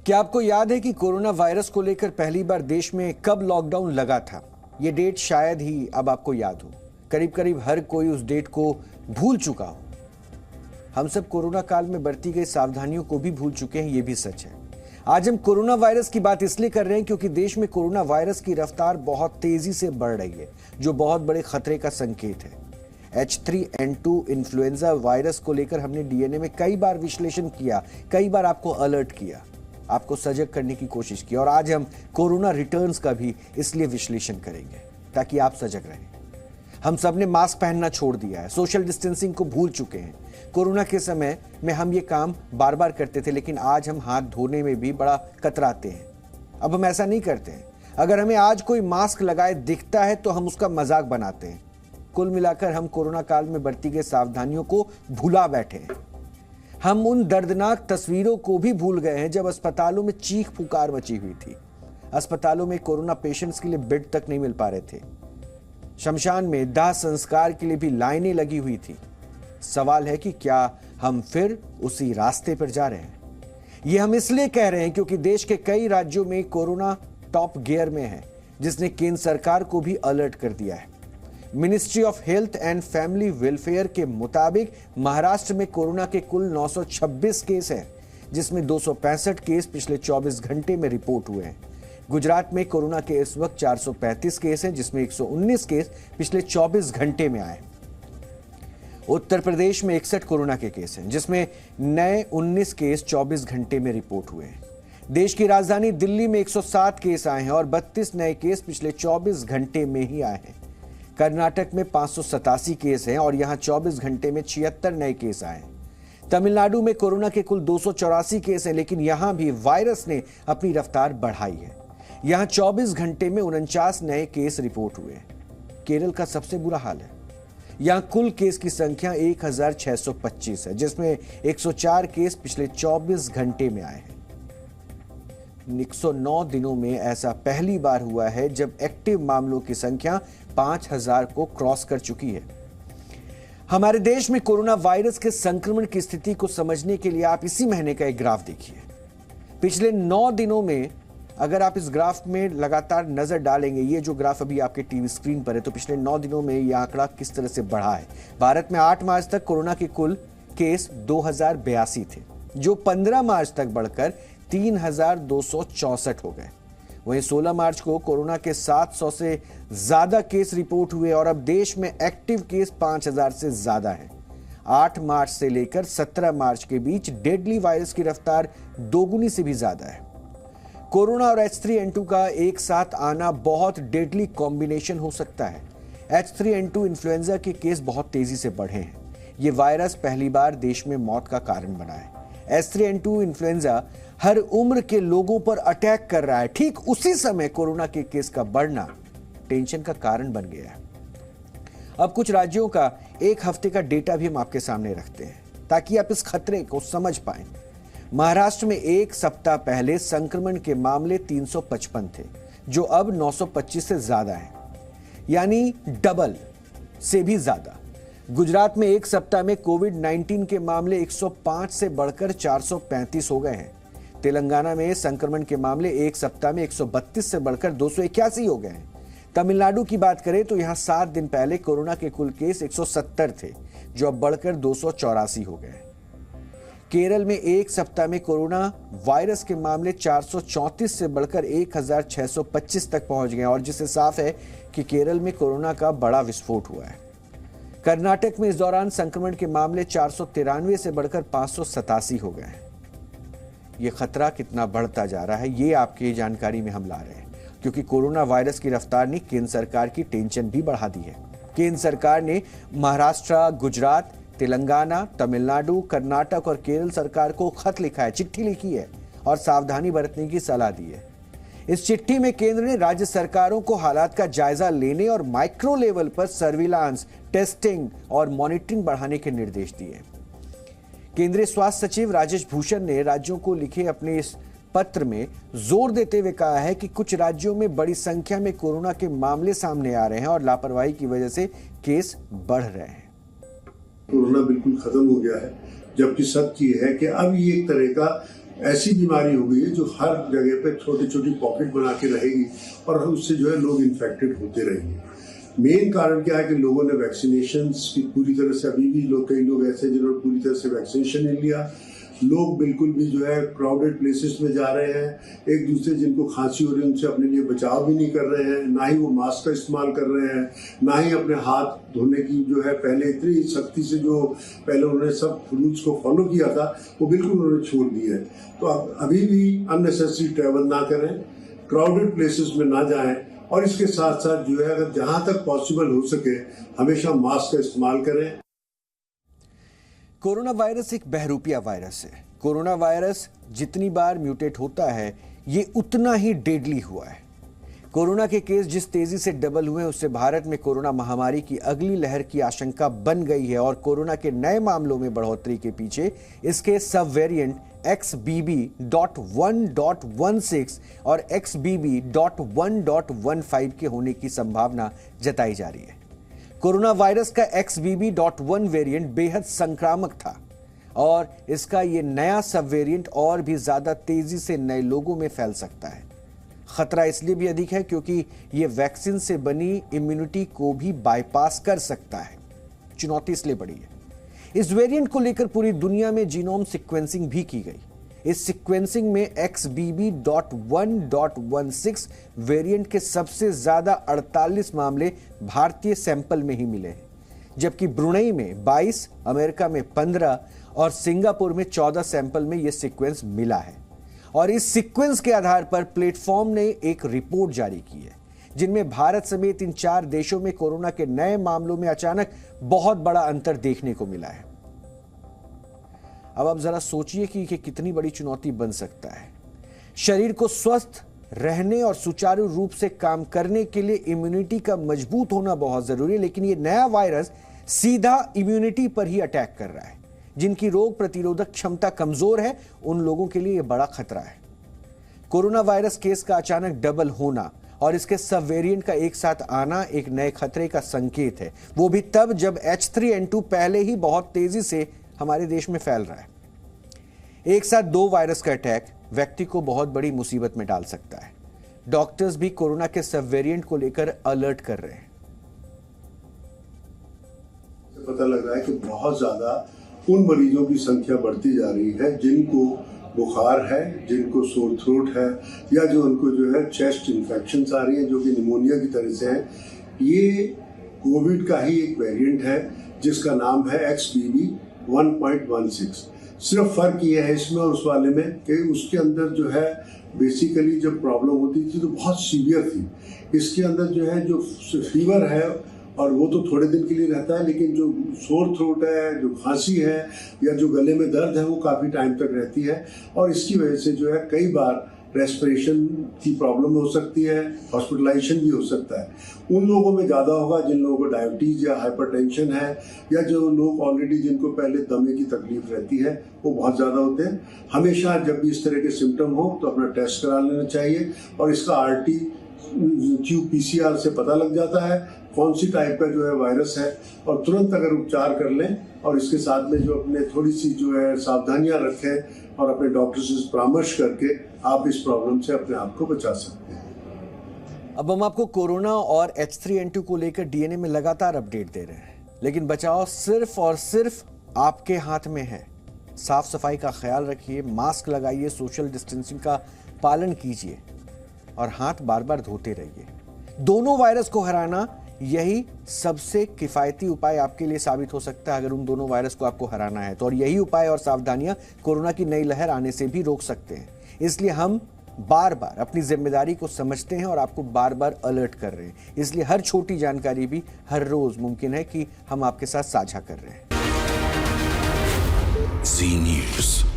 क्या आपको याद है कि कोरोना वायरस को लेकर पहली बार देश में कब लॉकडाउन लगा था? ये डेट शायद ही अब आपको याद हो। करीब करीब हर कोई उस डेट को भूल चुका हो। हम सब कोरोना काल में बरती गई सावधानियों को भी भूल चुके हैं, ये भी सच है। आज हम कोरोना वायरस की बात इसलिए कर रहे हैं क्योंकि देश में कोरोना वायरस की रफ्तार बहुत तेजी से बढ़ रही है, जो बहुत बड़े खतरे का संकेत है। H3N2 इन्फ्लुएंजा वायरस को लेकर हमने डीएनए में कई बार विश्लेषण किया, कई बार आपको अलर्ट किया, आपको सजग करने की कोशिश की, और आज हम कोरोना रिटर्न्स का भी इसलिए विश्लेषण करेंगे ताकि आप सजग रहें। हम सब ने मास्क पहनना छोड़ दिया है, सोशल डिस्टेंसिंग को भूल चुके हैं। कोरोना के समय में हम ये काम बार बार करते थे, लेकिन आज हम हाथ धोने में भी बड़ा कतराते हैं। अब हम ऐसा नहीं करते हैं। अगर हमें आज कोई मास्क लगाए दिखता है तो हम उसका मजाक बनाते हैं। कुल मिलाकर हम कोरोना काल में बरती गई सावधानियों को भुला बैठे हैं। हम उन दर्दनाक तस्वीरों को भी भूल गए हैं जब अस्पतालों में चीख पुकार मची हुई थी। अस्पतालों में कोरोना पेशेंट्स के लिए बेड तक नहीं मिल पा रहे थे। शमशान में दाह संस्कार के लिए भी लाइनें लगी हुई थी। सवाल है कि क्या हम फिर उसी रास्ते पर जा रहे हैं? ये हम इसलिए कह रहे हैं क्योंकि देश के कई राज्यों में कोरोना टॉप गियर में है, जिसने केंद्र सरकार को भी अलर्ट कर दिया है। Ministry of health and family welfare के मुताबिक महाराष्ट्र में कोरोना के कुल 926 केस हैं, जिसमें 265 केस पिछले 24 घंटे में रिपोर्ट हुए हैं। गुजरात में कोरोना के इस वक्त 435 केस हैं, जिसमें 119 केस पिछले 24 घंटे में आए। उत्तर प्रदेश में 61 कोरोना के केस हैं, जिसमें नए 19 केस 24 घंटे में रिपोर्ट हुए हैं। देश की राजधानी दिल्ली में 107 केस आए हैं और 32 नए केस पिछले 24 घंटे में ही आए हैं। कर्नाटक में 587 केस हैं और यहां 24 घंटे में 76 नए केस आए। तमिलनाडु में कोरोना के कुल 284 केस हैं, लेकिन यहां भी वायरस ने अपनी रफ्तार बढ़ाई है। यहां 24 घंटे में 49 नए केस रिपोर्ट हुए। केरल का सबसे बुरा हाल है। यहां कुल केस की संख्या 1625 है, जिसमें 104 केस पिछले 24 घंटे में आए हैं। 109 दिनों में ऐसा पहली बार हुआ है जब एक्टिव मामलों की संख्या 5000 को क्रॉस कर चुकी है। हमारे देश में कोरोना वायरस के संक्रमण की स्थिति को समझने के लिए आप इसी महीने का एक ग्राफ देखिए। पिछले 9 दिनों में अगर आप इस ग्राफ में लगातार नजर डालेंगे, ये जो ग्राफ अभी आपके टीवी स्क्रीन पर है, तो पिछले 9 दिनों में यह आंकड़ा किस तरह से बढ़ा है। भारत में 8 मार्च तक कोरोना के कुल केस 2082 थे, जो 15 मार्च तक बढ़कर 3264 हो गए। वहीं 16 मार्च को कोरोना के 700 से ज्यादा केस रिपोर्ट हुए और अब देश में एक्टिव केस 5000 से ज्यादा हैं। 8 मार्च से लेकर 17 मार्च के बीच डेडली वायरस की रफ्तार दोगुनी से भी ज्यादा है। कोरोना और H3N2 का एक साथ आना बहुत डेडली कॉम्बिनेशन हो सकता है। H3N2 इन्फ्लुएंजा के केस बहुत तेजी से बढ़े हैं। ये वायरस पहली बार देश में मौत का कारण बना है। H3N2 इन्फ्लुएंजा हर उम्र के लोगों पर अटैक कर रहा है। ठीक उसी समय कोरोना के केस का बढ़ना टेंशन का कारण बन गया है। अब कुछ राज्यों का एक हफ्ते का डेटा भी हम आपके सामने रखते हैं ताकि आप इस खतरे को समझ पाएं। महाराष्ट्र में एक सप्ताह पहले संक्रमण के मामले 355 थे, जो अब 925 से ज्यादा हैं, यानी डबल से भी ज्यादा। गुजरात में एक सप्ताह में कोविड-19 के मामले 105 से बढ़कर 435 हो गए हैं। तेलंगाना में संक्रमण के मामले एक सप्ताह में 132 से बढ़कर 281 हो गए हैं। तमिलनाडु की बात करें तो यहां 7 दिन पहले कोरोना के कुल केस 170 थे, जो अब बढ़कर 284 हो गए हैं। केरल में एक सप्ताह में कोरोना वायरस के मामले 434 से बढ़कर 1625 तक पहुंच गए, और जिससे साफ है कि केरल में कोरोना का बड़ा विस्फोट हुआ है। कर्नाटक में इस दौरान संक्रमण के मामले 493 से बढ़कर 587 हो गए हैं। यह खतरा कितना बढ़ता जा रहा है, ये आपकी जानकारी में हम ला रहे हैं, क्योंकि कोरोना वायरस की रफ्तार ने केंद्र सरकार की टेंशन भी बढ़ा दी है। केंद्र सरकार ने महाराष्ट्र, गुजरात, तेलंगाना, तमिलनाडु, कर्नाटक और केरल सरकार को खत लिखा है, चिट्ठी लिखी है और सावधानी बरतने की सलाह दी है। इस चिट्ठी में केंद्र ने राज्य सरकारों को हालात का जायजा लेने और माइक्रो लेवल पर सर्विलांस, टेस्टिंग और मॉनिटरिंग बढ़ाने के निर्देश दिए। केंद्रीय स्वास्थ्य सचिव राजेश भूषण ने राज्यों को लिखे अपने इस पत्र में जोर देते हुए कहा है कि कुछ राज्यों में बड़ी संख्या में कोरोना के मामले सामने आ रहे हैं और लापरवाही की वजह से केस बढ़ रहे हैं। कोरोना बिल्कुल खत्म हो गया है, जबकि सच ये है कि अब ये एक तरह का ऐसी बीमारी हो गई है जो हर जगह पे छोटी छोटी पॉकेट बना के रहेगी और उससे जो है लोग इन्फेक्टेड होते रहेंगे। मेन कारण क्या है कि लोगों ने वैक्सीनेशन की पूरी तरह से, अभी भी कई लोग ऐसे जिन्होंने पूरी तरह से वैक्सीनेशन नहीं लिया। लोग बिल्कुल भी जो है क्राउडेड प्लेसेस में जा रहे हैं, एक दूसरे जिनको खांसी हो रही है उनसे अपने लिए बचाव भी नहीं कर रहे हैं, ना ही वो मास्क का इस्तेमाल कर रहे हैं, ना ही अपने हाथ धोने की जो है पहले इतनी सख्ती से जो पहले उन्होंने सब रूल्स को फॉलो किया था वो बिल्कुल उन्होंने छोड़ दिया है। तो अभी भी अननेसेसरी ट्रैवल ना करें, क्राउडेड प्लेसेस में ना जाएं और इसके साथ साथ जो है अगर जहां तक पॉसिबल हो सके हमेशा मास्क का इस्तेमाल करें। कोरोना वायरस एक बहरूपिया वायरस है। कोरोना वायरस जितनी बार म्यूटेट होता है ये उतना ही डेडली हुआ है। कोरोना के केस जिस तेजी से डबल हुए उससे भारत में कोरोना महामारी की अगली लहर की आशंका बन गई है और कोरोना के नए मामलों में बढ़ोतरी के पीछे इसके सब वेरिएंट XBB.1.16 और XBB.1.15 के होने की संभावना जताई जा रही है। कोरोना वायरस का XBB.1 वेरिएंट बेहद संक्रामक था और इसका ये नया सब वेरिएंट और भी ज्यादा तेजी से नए लोगों में फैल सकता है। खतरा इसलिए भी अधिक है क्योंकि ये वैक्सीन से बनी इम्यूनिटी को भी बाईपास कर सकता है। चुनौती इसलिए बड़ी है। इस वेरिएंट को लेकर पूरी दुनिया में जीनोम सीक्वेंसिंग भी की गई। इस सीक्वेंसिंग में XBB.1.16 वेरिएंट के सबसे ज्यादा 48 मामले भारतीय सैंपल में ही मिले हैं, जबकि ब्रुनेई में 22, अमेरिका में 15 और सिंगापुर में 14 सैंपल में यह सीक्वेंस मिला है। और इस सीक्वेंस के आधार पर प्लेटफॉर्म ने एक रिपोर्ट जारी की है जिनमें भारत समेत इन 4 देशों में कोरोना के नए मामलों में अचानक बहुत बड़ा अंतर देखने को मिला है। अब आप जरा सोचिए कि कितनी बड़ी चुनौती बन सकता है। शरीर को स्वस्थ रहने और सुचारू रूप से काम करने के लिए इम्यूनिटी का मजबूत होना बहुत जरूरी है, लेकिन ये नया वायरस सीधा इम्यूनिटी पर ही अटैक कर रहा है। जिनकी रोग प्रतिरोधक क्षमता कमजोर है उन लोगों के लिए यह बड़ा खतरा है। कोरोना वायरस केस का अचानक डबल होना और इसके सब वेरिएंट का एक साथ आना एक नए खतरे का संकेत है, वो भी तब जब H3N2 पहले ही बहुत तेजी से हमारे देश में फैल रहा है। एक साथ 2 वायरस का अटैक व्यक्ति को बहुत बड़ी मुसीबत में डाल सकता है। डॉक्टर्स भी कोरोना के सब वेरिएंट को लेकर अलर्ट कर रहे हैं। पता लग रहा है कि बहुत ज्यादा उन मरीजों की संख्या बढ़ती जा रही है जिनको बुखार है, जिनको सोर थ्रोट है या जो उनको जो है चेस्ट इन्फेक्शंस आ रही है जो कि निमोनिया की तरह से है। ये कोविड का ही एक वेरिएंट है जिसका नाम है XBB.1.16। सिर्फ फर्क ये है इसमें और उस वाले में कि उसके अंदर जो है बेसिकली जब प्रॉब्लम होती थी तो बहुत सीवियर थी। इसके अंदर जो है जो फीवर है और वो तो थोड़े दिन के लिए रहता है, लेकिन जो सोर थ्रोट है, जो खांसी है या जो गले में दर्द है वो काफ़ी टाइम तक रहती है और इसकी वजह से जो है कई बार रेस्पिरेशन की प्रॉब्लम हो सकती है, हॉस्पिटलाइजेशन भी हो सकता है। उन लोगों में ज़्यादा होगा जिन लोगों को डायबिटीज़ या हाइपरटेंशन है या जो लोग ऑलरेडी जिनको पहले दमे की तकलीफ रहती है वो बहुत ज़्यादा होते हैं। हमेशा जब भी इस तरह के सिम्टम हो तो अपना टेस्ट करा लेना चाहिए और इसका RT-PCR से पता लग जाता है कौन सी टाइप का जो है वायरस है और तुरंत अगर उपचार कर लें और इसके साथ में जो अपने थोड़ी सी जो है सावधानियां रखें और अपने डॉक्टर से परामर्श करके आप इस प्रॉब्लम से अपने आप को बचा सकते हैं। अब हम आपको कोरोना और H3N2 को लेकर डीएनए में लगातार अपडेट दे रहे हैं, लेकिन बचाव सिर्फ और सिर्फ आपके हाथ में है। साफ सफाई का ख्याल रखिए, मास्क लगाइए, सोशल डिस्टेंसिंग का पालन कीजिए और हाथ बार बार धोते रहिए। दोनों वायरस को हराना यही सबसे किफायती उपाय आपके लिए साबित हो सकता है अगर उन दोनों वायरस को आपको हराना है तो। और यही उपाय और सावधानियां कोरोना की नई लहर आने से भी रोक सकते हैं। इसलिए हम बार बार अपनी जिम्मेदारी को समझते हैं और आपको बार बार अलर्ट कर रहे हैं। इसलिए हर छोटी जानकारी भी हर रोज मुमकिन है कि हम आपके साथ साझा कर रहे हैं। Zee News।